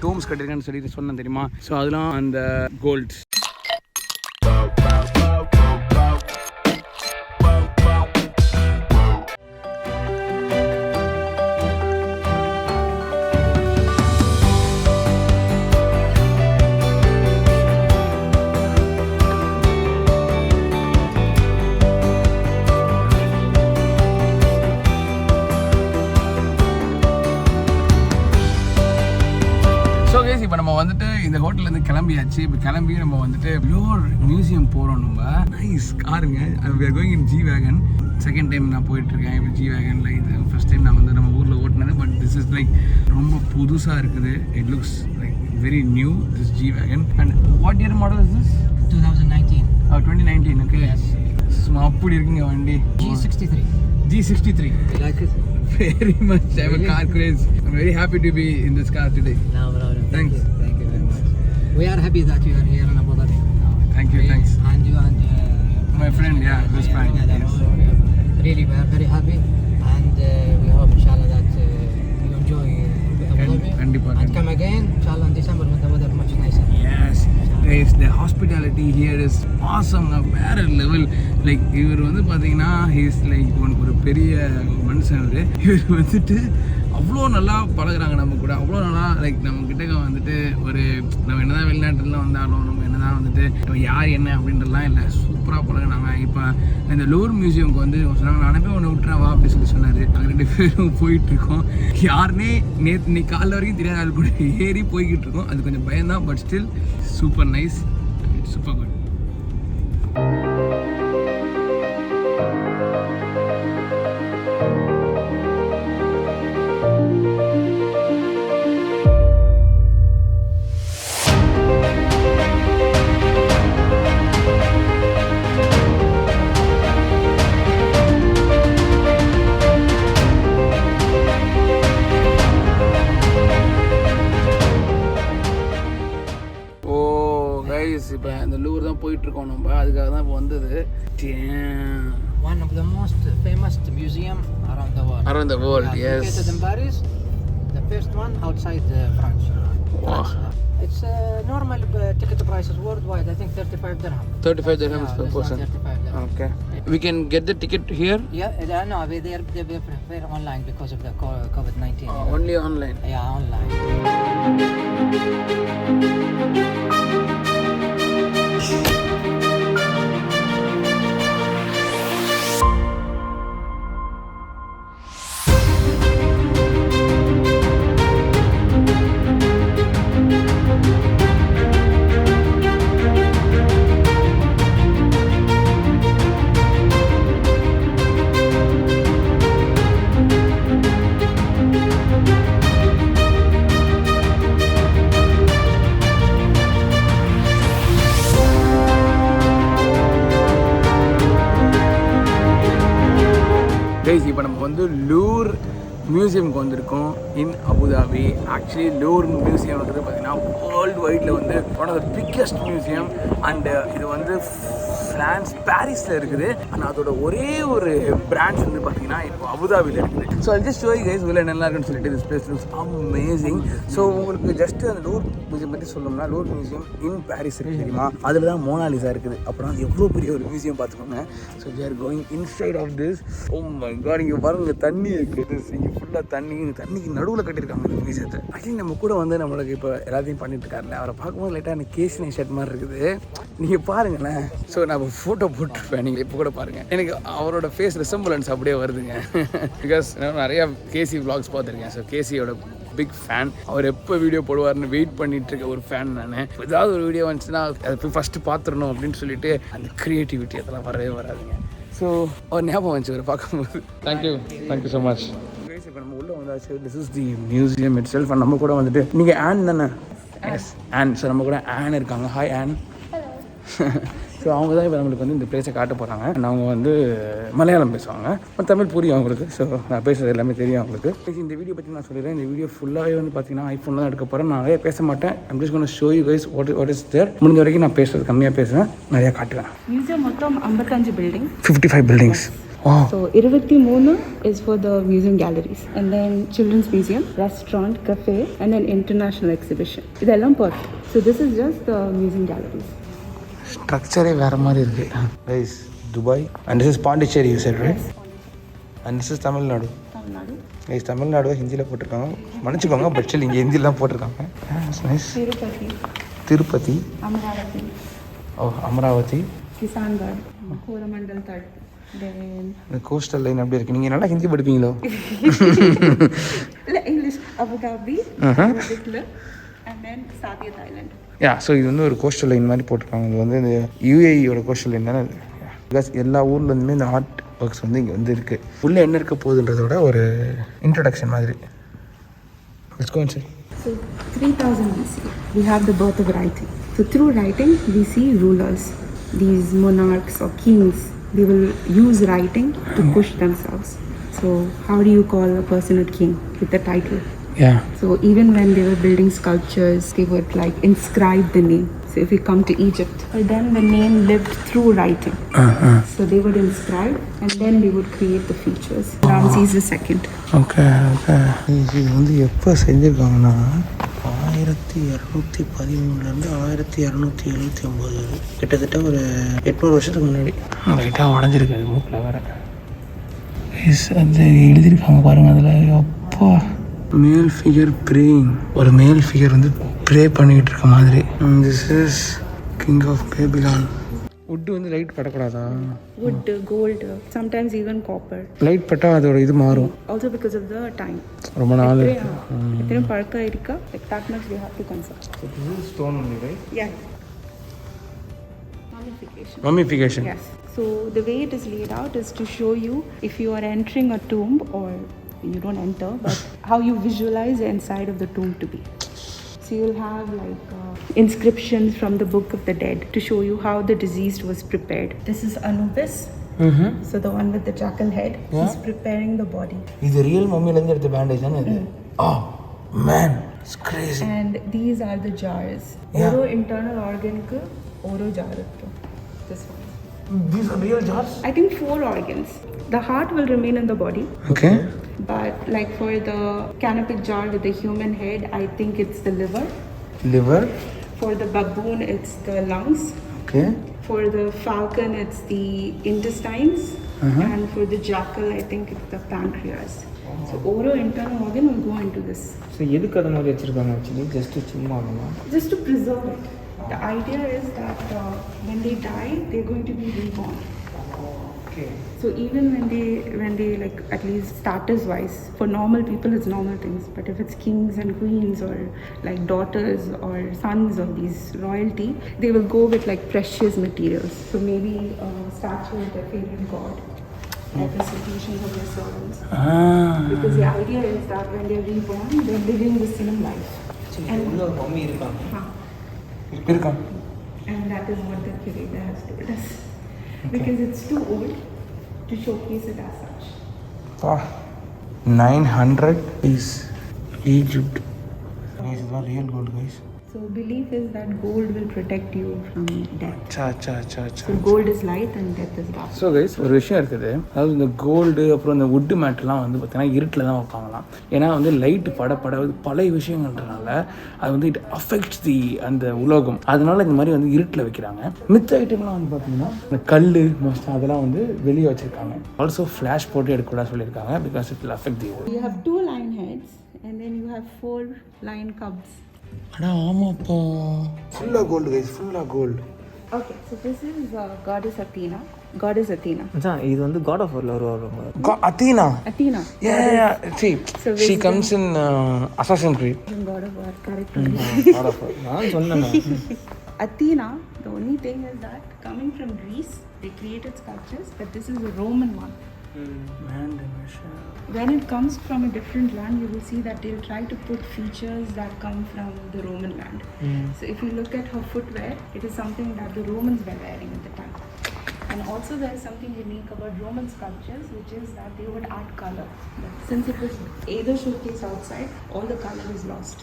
டோம்ஸ் கட்டியிருக்கான்னு சொல்லிட்டு சொன்னேன் தெரியுமா. ஸோ அதெல்லாம் அந்த கோல்ட்ஸ். இப்போ நம்ம வந்துட்டு இந்த ஹோட்டல்லேருந்து கிளம்பியாச்சு. இப்போ கிளம்பி நம்ம வந்துட்டு லூர் மியூசியம் போகிறோம். நம்ம நைஸ் காருங்க. we are going in G wagon. Second time நான் போயிட்டுருக்கேன் இப்போ G wagonல. இது ஃபர்ஸ்ட் டைம் நான் வந்து நம்ம ஊரில் ஓட்டினது. பட் திஸ் இஸ் லைக் ரொம்ப புதுசாக இருக்குது. It looks like very knew this G wagon. And what year model is this? 2019. 2019. Okay. சும்மா அப்படி இருக்குங்க வண்டி. G63. You like it? Very much. I have a car craze. I'm very happy to be in this car today. No problem. Thanks. Thank you very much. We are happy that you are here in Abu Dhabi. Thank you. Thanks. And you and my friend, yeah, this friend. Yes. Really, we are very happy, and we hope, inshallah, that you enjoy Abu Dhabi and come again, inshallah, in December when the weather is much nicer. Yes. Guys, the hospitality here is awesome. வேற level. Like இவர் வந்து பார்த்தீங்கன்னா he's like ஒரு பெரிய மனுஷன். இவர் வந்துட்டு அவ்வளோ நல்லா பழகுறாங்க நம்ம கூட. அவ்வளோ நல்லா லைக் நம்ம கிட்டக்க வந்துட்டு ஒரு நம்ம என்னதான் வெளிநாட்டுலாம் வந்தாலும் நம்ம என்னதான் வந்துட்டு நம்ம யார் என்ன அப்படின்றலாம் இல்லை, சூப்பராக பழகுனாங்க. இப்போ இந்த லூர் மியூசியமுக்கு வந்து சொன்னாங்க, நானே போய் ஒன்று விட்டுறேன் வா அப்படின்னு சொல்லி சொன்னார். நாங்கள் 2 பேரும் போயிட்டுருக்கோம். யாருன்னே இன்னைக்கு காலைல வரைக்கும் தெரியாத ஆள் கூட ஏறி போய்கிட்டு இருக்கோம். அது கொஞ்சம் பயம்தான், but still super nice, super good. இப்போ இந்த லூர் தான் போயிட்டுருக்கோம் நம்ம. அதுக்காக தான் இப்போ வந்தது. One of the most famous museum around the world. Around the world, yes. Located in Paris, the first one outside France. Wow. It's normal ticket prices worldwide. I think 35 dirham. 35 dirhams per person. 35 dirham. Okay. We can get the ticket here? Yeah, no, they prefer online because of the COVID-19. Only online? Yeah, online. இப்போ நம்ம வந்து லூர் மியூசியமுக்கு வந்திருக்கோம் இன் Abu Dhabi. Actually லூர் மியூசியம்ன்றது பார்த்தீங்கன்னா world வைடில் வந்து one of the biggest museum. And இது வந்து France பாரிஸில் இருக்குது. ஆனால் அதோட ஒரே ஒரு பிரான்ச் வந்து பார்த்தீங்கன்னா இப்போ அபுதாபியில் இருக்குது. ஸோ அது ஜஸ்ட் ஷோ யூ கைஸ் உள்ள நல்லா இருக்குன்னு சொல்லிட்டு this place looks amazing. So உங்களுக்கு ஜஸ்ட் அந்த லூர் மியூசியம் பற்றி சொல்லணும்னா லூர் மியூசியம் இன் பாரிஸ் இருக்குது தெரியுமா. அதில் தான் மோனாலிசா இருக்குது. அப்புறம் அது எவ்வளோ பெரிய ஒரு மியூசியம் பார்த்துக்கோங்க. So we are going inside of this. Oh my God, இங்கே பாருங்க தண்ணி இருக்குது. இங்கே ஃபுல்லாக தண்ணிக்கு நடுவில் கட்டியிருக்காங்க இந்த மியூசியத்தை. ஆக்சுவலி நம்ம கூட வந்து நம்மளுக்கு இப்போ எல்லாத்தையும் பண்ணிட்டு இருக்காருல்ல, அவரை பார்க்கும்போது லைட்டாக எனக்கு கேசி ஷர்ட் மாதிரி இருக்குது. நீங்கள் பாருங்களேன். ஸோ நான் ஃபோட்டோ போட்டிருப்பேன், நீங்கள் இப்போ கூட பாருங்கள். எனக்கு அவரோட ஃபேஸ் ரிசம்பிளன்ஸ் அப்படியே வருதுங்க. பிகாஸ் நான் நிறையா கேசி விளாக்ஸ் பார்த்துருக்கேன். ஸோ கேசியோட பிக் ஃபேன். அவர் எப்போ வீடியோ போடுவார்னு வெயிட் பண்ணிட்டு இருக்க ஒரு ஃபேன் நான். ஏதாவது ஒரு வீடியோ வந்துச்சுன்னா அதை போய் ஃபஸ்ட்டு பார்த்துடணும் அப்படின்னு சொல்லிட்டு அந்த க்ரியேட்டிவிட்டி அதெல்லாம் வரவே வராதுங்க. ஸோ அவர் ஞாபகம் வந்துச்சு அவர் பார்க்கும்போது. Thank you so much. இப்போ நம்ம உள்ளே வந்தாச்சு. This is the museum it self. நம்ம கூட வந்துட்டு நீங்கள் ஆன் தானே? S on. ஸோ நம்ம கூட ஆன் இருக்காங்க. Hi on. ஸோ அவங்க தான் இப்போ நம்மளுக்கு வந்து இந்த பிளேஸை காட்ட போகிறாங்க. அவங்க வந்து மலையாளம் பேசுவாங்க, பட் தமிழ் புரியும் அவங்களுக்கு. ஸோ நான் பேசுகிறது எல்லாமே தெரியும் அவங்களுக்கு. இந்த வீடியோ பற்றி நான் சொல்லிடுறேன். இந்த வீடியோ ஃபுல்லாகவே வந்து பார்த்தீங்கன்னா ஐஃபோன் தான் எடுக்க போகிறேன். நான் நிறைய பேச மாட்டேன். I'm just gonna show you guys what is there. முடிஞ்ச வரைக்கும் நான் பேசுறது கம்மியாக பேசுவேன், நிறையா காட்டுவேன். மியூசியம் மொத்தம் 55 building, 55 buildings. Wow. So 23 is for the museum galleries, and then children's museum, restaurant, cafe, and then international exhibition. Idellam perfect. So this is just the museum galleries. ஸ்ட்ரக்சரே வேறு மாதிரி இருக்குது. Guys Dubai and this is Pondicherry you said right? And this is Tamil Nadu. Guys Tamil Nadu ஹிந்தியில் போட்டிருக்காங்க, மன்னிச்சுக்கோங்க, but still இங்கே ஹிந்திலாம் போட்டிருக்காங்க. நைஸ். திருப்பதி, அமராவதி, அமராவதி, கிசான்கர், கோரமண்டல் தட். இந்த கோஸ்டல் லைன் அப்படி இருக்குது. நீங்கள் நல்லா ஹிந்தி படிப்பீங்களோ? இல்லை, English. Abu Dhabi, and then Saadiyat Island. So இது வந்து ஒரு கோஸ்டல் லைன் மாதிரி போட்டிருக்காங்க. இது வந்து இந்த யூஏஇயோட கோஸ்டல் லைன் தானே. பிகாஸ் எல்லா ஊர்லேருந்துமே இந்த ஆர்ட் ஒர்க்ஸ் வந்து இங்கே வந்து இருக்குது. உள்ளே என்ன இருக்க போகுதுன்றதோட ஒரு இன்ட்ரடக்ஷன் மாதிரி. Let's go inside. So 3000 BC, we have the birth of writing. So through writing, we see rulers, these monarchs or kings. They will use writing to push themselves. So how do you call a person a king? With the title. Yeah. So even when they were building sculptures, they would like inscribe the name. So if we come to Egypt, then the name lived through writing. So they would inscribe and then they would create the features. Ramses II. Okay. இது வந்து எப்போ செஞ்சுருக்காங்கன்னா 1213 1279, கிட்டத்தட்ட ஒரு 800 வருஷத்துக்கு முன்னாடி. லைட்டாக உடஞ்சிருக்கு அது மூக்கில் வேறு. அது எழுதியிருக்காங்க பாருங்கள் அதில். அப்பா, மேல் ஃபிகர் ப்ரேயிங். ஒரு மேல் ஃபிகர் வந்து ப்ரே பண்ணிக்கிட்டு இருக்க மாதிரி. This is king of Babylon. Wood வந்து லைட் படக்கூடாதா? Wood, gold, sometimes even copper. Light பட்டால் அதோட இது மாறும். Also because of the time. ரொம்ப நாள். Ithram parka irika, like that much we have to consult. So this is stone only, right? Yeah. Mummification. Mummification. Yes. So the way it is laid out is to show you if you are entering a tomb, or you don't enter, but how you visualize the inside of the tomb to be. So you'll have like inscriptions from the Book of the Dead to show you how the deceased was prepared. This is Anubis. So the one with the jackal head. Yeah. He's preparing the body. Is the real mummy lenge the bandage and oh man, it's crazy. And these are the jars. Yeah. Oro internal organ ku oro jar ittu. This one. These are real jars? I think 4 organs. The heart will remain in the body. Okay. But like for the canopic jar with the human head, I think it's the liver. Liver. For the baboon, it's the lungs. Okay. For the falcon, it's the intestines. And for the jackal, I think it's the pancreas. So oro internal organ will go into this. So எதுக்கு அது மாதிரி வச்சிருக்காங்க actually? Just to preserve it. The idea is that when they die, they're going to be reborn. Okay. So even when they like, at least status wise, for normal people it's normal things, but if it's kings and queens or like daughters or sons of these royalty, they will go with like precious materials. So maybe a statue of their favorite god, representations of their servants. Because the idea is that when they're reborn, they're living the same life. And mummy irukanga. And that is what the curator has told us. Because it's too old to showcase it as such. 900 is Egypt. Guys, it's not real gold, guys. So belief is that gold will protect you from death. Cha. So gold is light and death is dark. So guys, ஒரு விஷயம் இருக்குது. அதாவது இந்த gold அப்புறம் இந்த wood மேட்லாம் வந்து பார்த்தீங்கன்னா இருட்டில் தான் வைப்பாங்களாம். ஏன்னா வந்து லைட்டு பட பழைய விஷயங்கள்ன்றனால அது வந்து இட் அஃபெக்ட்ஸ் தி அந்த உலோகம். அதனால இந்த மாதிரி வந்து இருட்டில் வைக்கிறாங்க. மித்த ஐட்டம்லாம் வந்து பார்த்தீங்கன்னா இந்த கல் மோஸ்ட்டாக அதெல்லாம் வந்து வெளியே வச்சுருக்காங்க. ஆல்சோ ஃப்ளாஷ் போட்டு எடுக்கக்கூடாது சொல்லியிருக்காங்க. Because it will affect the. You have 2 lion heads and then you have 4 lion cubs. ஆனால் ஆமாப்பா, ஃபுல்லாக கோல்டு கைஸ், ஃபுல்லாக gold. Okay, so this is goddess Athena. Goddess Athena. இது வந்து god of warல வருவாங்க. Athena. Yeah. See, so she comes in Assassin's Creed. God of war character. God of war. நான் சொன்னேன். Athena, the only thing is that coming from Greece, they created sculptures, but this is a Roman one. When it comes from a different land, you will see that they'll try to put features that come from the Roman land. So if you look at her footwear, it is something that the Romans were wearing at the time. And also there is something unique about Roman sculptures, which is that they would add color. But since it was either showcased outside, all the color is lost.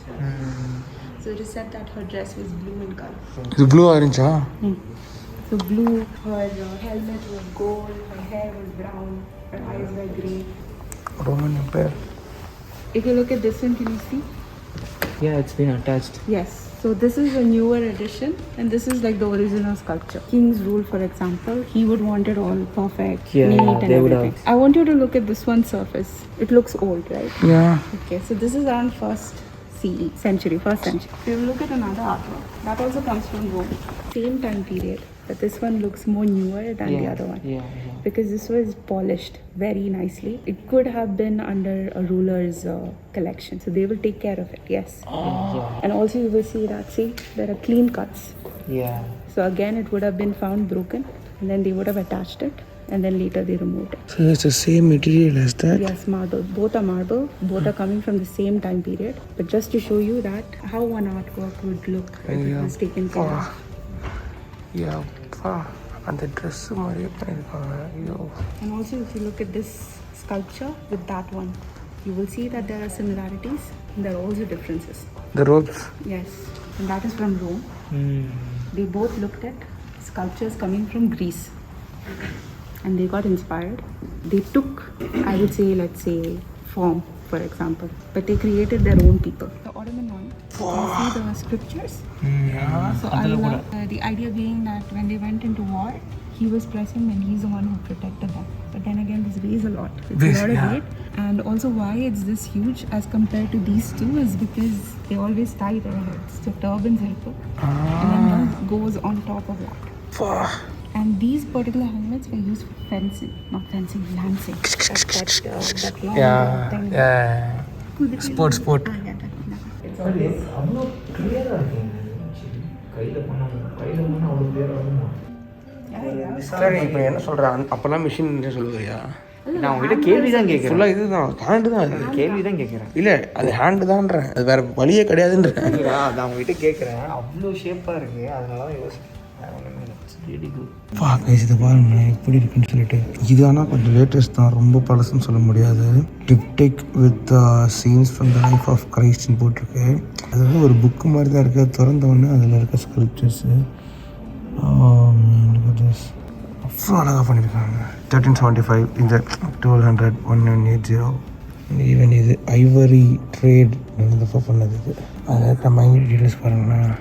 So it is said that her dress was blue in color. இது blue ஆரஞ்சா? the blue, her helmet was gold, her hair was brown, her eyes were grey. Roman Empire. If you look at this one, can you see? Yeah, it's been attached. Yes. So this is a newer edition, and this is like the original sculpture. King's rule, for example, he would want it all perfect, Yeah, neat, and they would everything. I want you to look at this one surface. It looks old, right? Yeah. Okay, so this is around first century. If you look at another artwork, that also comes from Rome. Same time period, but this one looks more newer than the other one. Yeah. Because this was polished very nicely. It could have been under a ruler's collection, so they will take care of it. Yes. Yeah. And also you will see that, see, there are clean cuts. Yeah. So again, it would have been found broken, and then they would have attached it, and then later they removed it. So it's the same material as that? Yes, marble. Both are marble. Both are coming from the same time period. But just to show you that how one artwork would look if it was taken care of. Yeah. அந்த dress மாதிரியே பண்ணியிருக்காங்க. ஐயோ. And also if you look at this sculpture with that one, you will see that there are similarities and there are also differences. The ropes. Yes, and that is from Rome. They both looked at sculptures coming from Greece and they got inspired. They took, I would say, let's say, form, for example, but they created their own people. The Ottoman one, you see the scriptures? Yeah. So I love the idea being that when they went into war, he was present and he's the one who protected them. But then again, this weighs a lot. It's a lot of weight. And also why it's this huge as compared to these two is because they always tie their heads. So turbans help it. And then that goes on top of that. And these particular helmets were used for fencing, not fencing, lancing. That long thing. Yeah. Sport. அவ்வளோ கிளியராக இருக்குங்க. கையில் பண்ணால் அவ்வளோ கிளியராக இருக்குமா? சரி, இப்போ என்ன சொல்கிறேன், அப்போல்லாம் மிஷின் சொல்லுவியா? நான் உங்ககிட்ட கேள்வி தான் கேட்குறேன். ஃபுல்லாக இதுதான் ஹேண்டு தான் அது. கேள்வி தான் கேட்குறேன். இல்லை, அது ஹேண்டு தான்றேன், அது வேறு வழியே கிடையாதுன்றேன். நான் உங்ககிட்ட கேட்குறேன். அவ்வளோ ஷேப்பாக இருக்குது, அதனால தான் யோசிக்கிறேன். இதை பாருங்க எப்படி இருக்குன்னு சொல்லிட்டு. இது ஆனால் கொஞ்சம் லேட்டஸ்ட் தான், ரொம்ப பழசுன்னு சொல்ல முடியாது. Diptych with scenes from the life of கிரைஸ்ட்னு போட்டிருக்கு. அது வந்து ஒரு புக்கு மாதிரி தான் இருக்குது. திறந்த உடனே அதில் இருக்க ஸ்கல்ப்சர்ஸு அவ்வளோ அழகாக பண்ணியிருக்காங்க. 1375 இந்த 1200 1180. ஈவன் இது ஐவரி ட்ரேட் நடந்தப்போ பண்ணது. இது அதில் இருக்கிற மைண்ட் டீட்டெயில்ஸ் பாருங்களேன்.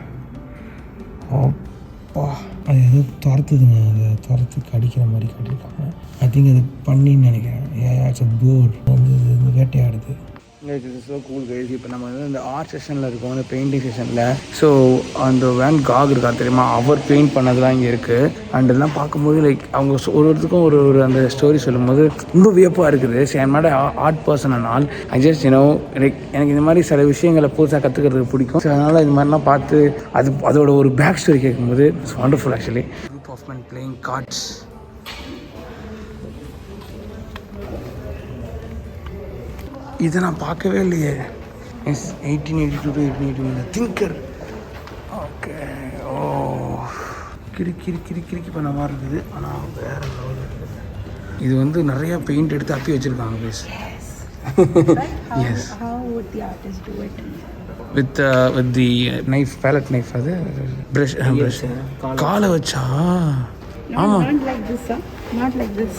அது எதோ துரத்துதுங்க, அதை துரத்துக்கு அடிக்கிற மாதிரி காட்டியிருக்காங்க. ஐ திங்க் அது பண்ணின்னு நினைக்கிறேன். இட்ஸ் அ போர்ட் வந்து இது வேட்டையாடுது. So cool guys. இப்போ நம்ம வந்து இந்த ஆர்ட் செஷனில் இருக்கோம், அந்த பெயிண்டிங் செஷனில். ஸோ அந்த வேன் காக் இருக்கா தெரியுமா, அவர் பெயிண்ட் பண்ணதெல்லாம் இங்கே இருக்குது. அண்ட் இதெல்லாம் பார்க்கும்போது லைக் அவங்க ஒருத்தருக்கும் ஒரு அந்த ஸ்டோரி சொல்லும்போது ரொம்ப வியப்பாக இருக்குது. ஸோ என் மாதிரி ஆர்ட் பர்சன் ஆனால் ஐ ஜஸ்ட் லைக் எனக்கு இந்த மாதிரி சில விஷயங்களை புதுசாக கற்றுக்கிறதுக்கு பிடிக்கும். ஸோ அதனால் இந்த மாதிரிலாம் பார்த்து அதோட ஒரு பேக் ஸ்டோரி கேட்கும்போது it's wonderful actually. Group of men playing cards. இதை நான் பார்க்கவே இல்லையே. 1882 to 1881 திங்கர். ஓகே. ஓ கிறுக்கி பண்ண மாதிரி இருக்குது. ஆனால் வேறு லெவலில் இருக்குது. இது வந்து நிறையா பெயிண்ட் எடுத்து அப்பி வச்சுருக்காங்க please. Yes. How would the artist do it? With the knife, palette knife, அது brush. காலை வச்சா. Not like this, sir. Not like this.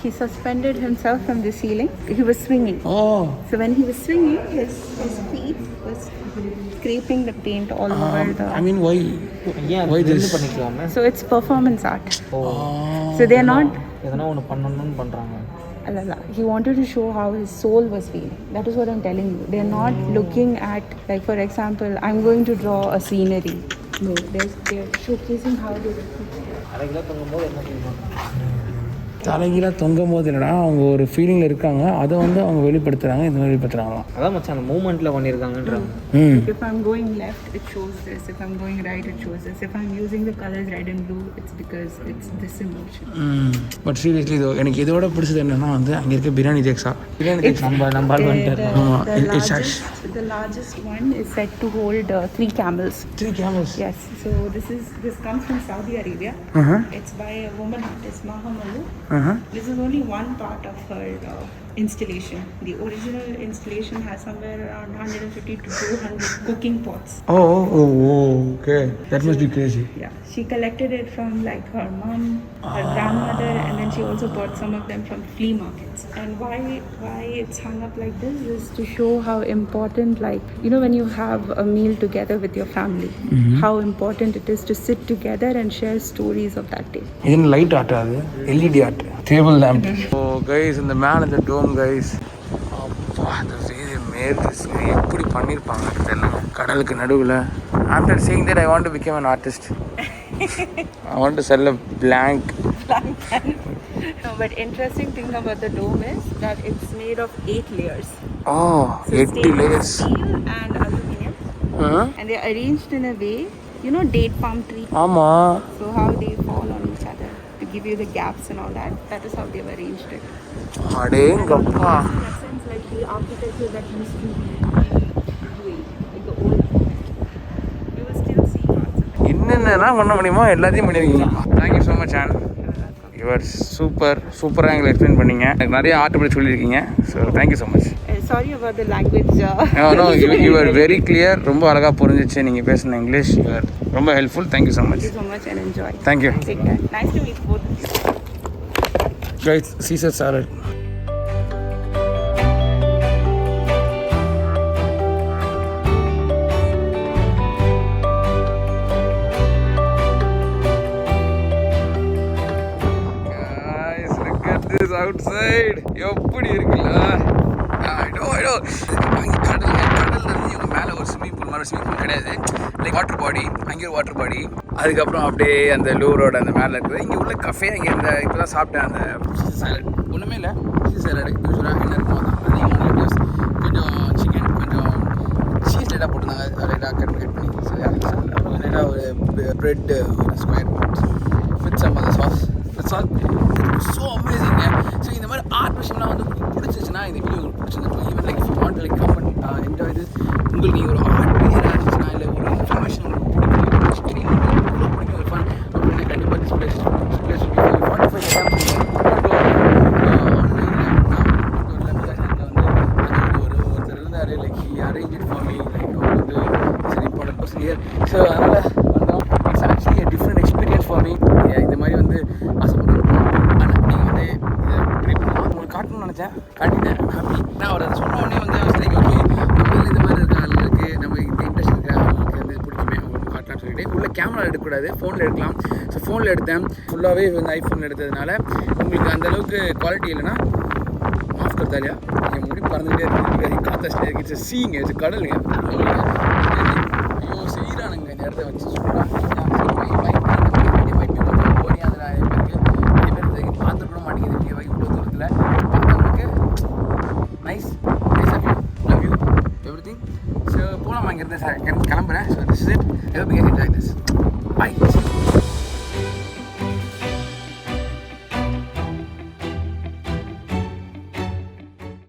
He suspended himself from the ceiling. He was swinging. Oh. So when he was swinging, his feet was scraping the paint all over the... I mean, why this? So it's performance art. So they are not... எதனா ஒன்று பண்ணணும்னு பண்ணுறாங்க. He wanted to show how his soul was feeling. That is what I'm telling you. They are not looking at, like for example, I'm going to draw a scenery. No, they're showcasing how they were feeling. அரைக்கில் தொங்கும்போது என்ன செய்வாங்க? தலைகீழாக தொங்கும் போது என்னன்னா அவங்க ஒரு ஃபீலிங்கில் இருக்காங்க, அதை வந்து அவங்க வெளிப்படுத்துகிறாங்க. இந்த மாதிரி வெளிப்படுத்துகிறாங்களாம். அதான் மச்சான் அந்த மூமெண்ட்டில் பண்ணியிருக்காங்கன்றாங்க. If I'm going left, it shows this. If I'm going right, it shows this. If I'm using the colors red and blue, it's because it's this emotion. But seriously இதோ எனக்கு இதோட பிடிச்சது என்னன்னா வந்து அங்கே இருக்க பிரியாணி தேக்ஸா. நம்ம The largest one is said to hold 3 camels. 3 camels? Yes. So this comes from Saudi Arabia. It's by a woman artist, Mahamalu. This is only one part of her installation. The original installation has somewhere around 150 to 200 cooking pots. Okay. That must be crazy. Yeah, she collected it from like her mom, her grandmother, and then she also bought some of them from flea markets. And why it's hung up like this is to show how important, like, you know, when you have a meal together with your family, how important it is to sit together and share stories of that day. Isn't light art அது LED art table lamp. Oh guys, in the man in the dome guys. அப்பா the way they made this எப்படி பண்ணிருப்பாங்க தெரியல கடலுக்கு நடுவுல. After seeing that I want to become an artist. I want to sell a blank. No, but interesting thing about the dome is that it's made of 8 layers. Oh, So 80 layers. Steel and aluminum. And they're arranged in a way, you know, date palm tree. ஆமா. So how they fall on each other to give you the gaps and all that. That is how they've arranged it. அடேங்கப்பா. In that sense, like the architecture that used to be UAE, like the old. You will still see parts of it. என்னென்னலாம் பண்ண முடியுமோ எல்லாத்தையும் பண்ணிருக்கீங்க. Thank you so much Ann. You are சூப்பராக எங்களுக்கு explain பண்ணீங்க. எனக்கு நிறைய ஆர்ட் பற்றி சொல்லியிருக்கீங்க. So thank you so much. Sorry about the language. No, you are very clear. ரொம்ப அழகாக புரிஞ்சிச்சு நீங்கள் பேசுன இங்கிலீஷ். You are ரொம்ப helpful. Thank you so much. Thank you so much and enjoy. Thank you. Take care. Nice to meet both of you. Guys, Caesar salad. Guys, look at this outside. எப்படி இருக்குல்ல? I know. கடல்ல இருந்து இவங்க மேலே ஒரு swimming pool கிடையாது. Like water body, அங்கே ஒரு வாட்டர் பாடி. அதுக்கப்புறம் அப்படியே அந்த லூரோட அந்த மேலே இருக்குது. இங்கே உள்ள கஃபே இங்கே இந்த இப்போ தான் சாப்பிட்டேன் அந்த சாலட். ஒன்றுமே இல்லை, சீஸ் சாலடு யூஸ்வலாக என்ன இருக்கும் தான். அதிகமாக கொஞ்சம் சிக்கன், கொஞ்சம் சீஸ் லைட்டாக போட்டிருந்தாங்க, லைட்டாக கட் பண்ணி. அப்புறம் லைட்டாக ஒரு ப்ரெட், ஒரு ஸ்கொயர் வித் சம் அந்த sauce. That's all. So amazing. So இந்த மாதிரி ஆர்ட் விஷயம்லாம் வந்து உங்களுக்கு பிடிச்சிச்சுன்னா இந்த வீடியோ உங்களுக்கு பிடிச்சிருந்துருக்கும். Even like you want like come and enjoy this. உங்களுக்கு நீங்கள் ஒரு ஆர்ட் வீடியோ இருந்துச்சுன்னா இல்லை ஒரு இன்ஃபர்மேஷன் உங்களுக்கு பிடிக்கும், பிடிக்கும் Irfan அப்படின்னா கண்டிப்பாக திஸ் பிளேஸ் 45 கிராம்ஸ் ஒருத்தர் இருந்தார். Like he arrange it for me. Like அவர் வந்து it's an important person here. So அதனால் வந்தோம். It's actually a different experience for me. இந்த மாதிரி வந்து ஆசைப்படுறேன். ஆனால் நீங்கள் வந்து இதை ட்ரை பண்ணலாம். உங்களுக்கு காட்டணும்னு நினச்சேன், காட்டிட்டேன். ஹாப்பி. நான் அவர் அதை சொன்ன உடனே வந்து அவர் லைக் ஓகே நம்ம இந்த மாதிரி இருக்க ஆளுக்கு நம்ம இந்த இன்ட்ரெஸ்ட் இருக்க ஆளுக்கு வந்து பிடிக்குமே உங்களுக்கு காட்டலாம்னு சொல்லிட்டு உள்ள கேமரா எடுக்கக்கூடாது, ஃபோனில் எடுக்கலாம். ஸோ ஃபோனில் எடுத்தேன். ஃபுல்லாகவே வந்து ஐஃபோனில் எடுத்ததுனால உங்களுக்கு அந்தளவுக்கு குவாலிட்டி இல்லைன்னா மாஃப் கர்த்தா இல்லையா, என் முடி பறந்துகிட்டே இருக்குது. காத்தா இட்ஸ் சீங்க, இட்ஸ் கடலுங்க. ஐயோ செய்கிறானுங்க இந்த இடத்த வச்சு சூப்பராக பார்த்து கூட மாட்டேங்குது. இங்கே வைக்க இவ்வளோ தூரத்தில் பார்த்தவங்களுக்கு nice of you, love you everything. So போகலாமா இங்கேருந்து? சார் கிளம்புறேன். So this is it. I hope you can enjoy this. By.